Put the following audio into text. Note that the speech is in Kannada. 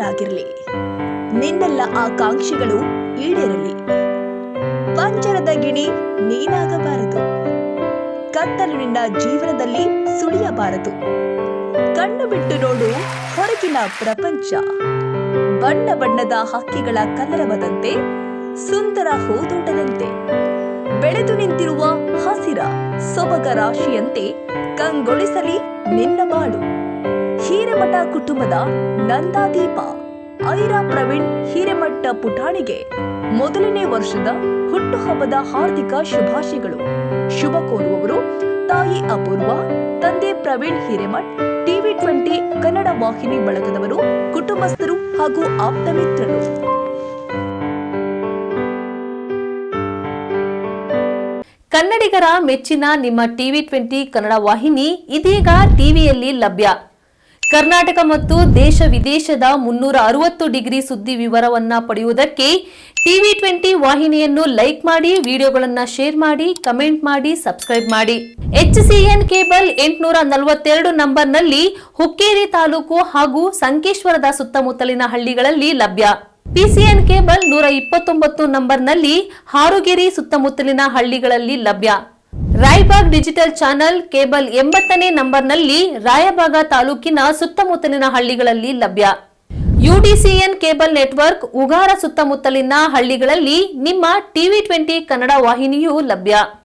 ಒಳ್ಳೆಯದಾಗಿರಲಿ. ನಿನ್ನೆಲ್ಲ ಆಕಾಂಕ್ಷೆಗಳು ಈಡೇರಲಿ. ಪಂಜರದ ಗಿಣಿ ನೀನಾಗಬಾರದು. ಕತ್ತಲು ನಿನ್ನ ಜೀವನದಲ್ಲಿ ಸುಳಿಯಬಾರದು. ಕಣ್ಣು ಬಿಟ್ಟು ನೋಡು ಹೊರಗಿನ ಪ್ರಪಂಚ. ಬಣ್ಣ ಬಣ್ಣದ ಹಕ್ಕಿಗಳ ಕಲರವದಂತೆ, ಸುಂದರ ಹೂದೋಟದಂತೆ, ಬೆಳೆದು ನಿಂತಿರುವ ಹಸಿರ ಸೊಬಗ ರಾಶಿಯಂತೆ ಕಂಗೊಳಿಸಲಿ ನಿನ್ನ ಬಾಳು. ಹಿರೇಮಠ ಕುಟುಂಬದ ನಂದಾದೀಪ ಐರಾ ಪ್ರವೀಣ್ ಹಿರೇಮಠ ಪುಟಾಣಿಗೆ ಮೊದಲನೇ ವರ್ಷದ ಹುಟ್ಟುಹಬ್ಬದ ಹಾರ್ದಿಕ ಶುಭಾಶಯಗಳು. ಶುಭ ಕೋರುವವರು ತಾಯಿ ಅಪೂರ್ವ, ತಂದೆ ಪ್ರವೀಣ್ ಹಿರೇಮಠ್, TV20 ಕನ್ನಡ ವಾಹಿನಿ ಬಳಗದವರು, ಕುಟುಂಬಸ್ಥರು ಹಾಗೂ ಆಪ್ತ ಮಿತ್ರರು. ಕನ್ನಡಿಗರ ಮೆಚ್ಚಿನ ನಿಮ್ಮ TV20 ಕನ್ನಡ ವಾಹಿನಿ ಇದೀಗ ಟಿವಿಯಲ್ಲಿ ಲಭ್ಯ. ಕರ್ನಾಟಕ ಮತ್ತು ದೇಶ ವಿದೇಶದ 360 ಡಿಗ್ರಿ ಸುದ್ದಿ ವಿವರವನ್ನ ಪಡೆಯುವುದಕ್ಕೆ TV20 ವಾಹಿನಿಯನ್ನು ಲೈಕ್ ಮಾಡಿ, ವಿಡಿಯೋಗಳನ್ನು ಶೇರ್ ಮಾಡಿ, ಕಮೆಂಟ್ ಮಾಡಿ, ಸಬ್ಸ್ಕ್ರೈಬ್ ಮಾಡಿ. HCN ಕೇಬಲ್ 842 ನಂಬರ್ನಲ್ಲಿ ಹುಕ್ಕೇರಿ ತಾಲೂಕು ಹಾಗೂ ಸಂಕೇಶ್ವರದ ಸುತ್ತಮುತ್ತಲಿನ ಹಳ್ಳಿಗಳಲ್ಲಿ ಲಭ್ಯ. PCN ಕೇಬಲ್ 129 ನಂಬರ್ನಲ್ಲಿ ಹಾರುಗೆರೆ ಸುತ್ತಮುತ್ತಲಿನ ಹಳ್ಳಿಗಳಲ್ಲಿ ಲಭ್ಯ. ರಾಯಬಾಗ್ ಡಿಜಿಟಲ್ ಚಾನೆಲ್ ಕೇಬಲ್ 80ನೇ ನಂಬರ್ನಲ್ಲಿ ರಾಯಬಾಗ ತಾಲೂಕಿನ ಸುತ್ತಮುತ್ತಲಿನ ಹಳ್ಳಿಗಳಲ್ಲಿ ಲಭ್ಯ. UDCN ಕೇಬಲ್ ನೆಟ್ವರ್ಕ್ ಉಗಾರ ಸುತ್ತಮುತ್ತಲಿನ ಹಳ್ಳಿಗಳಲ್ಲಿ ನಿಮ್ಮ TV20 ಕನ್ನಡ ವಾಹಿನಿಯೂ ಲಭ್ಯ.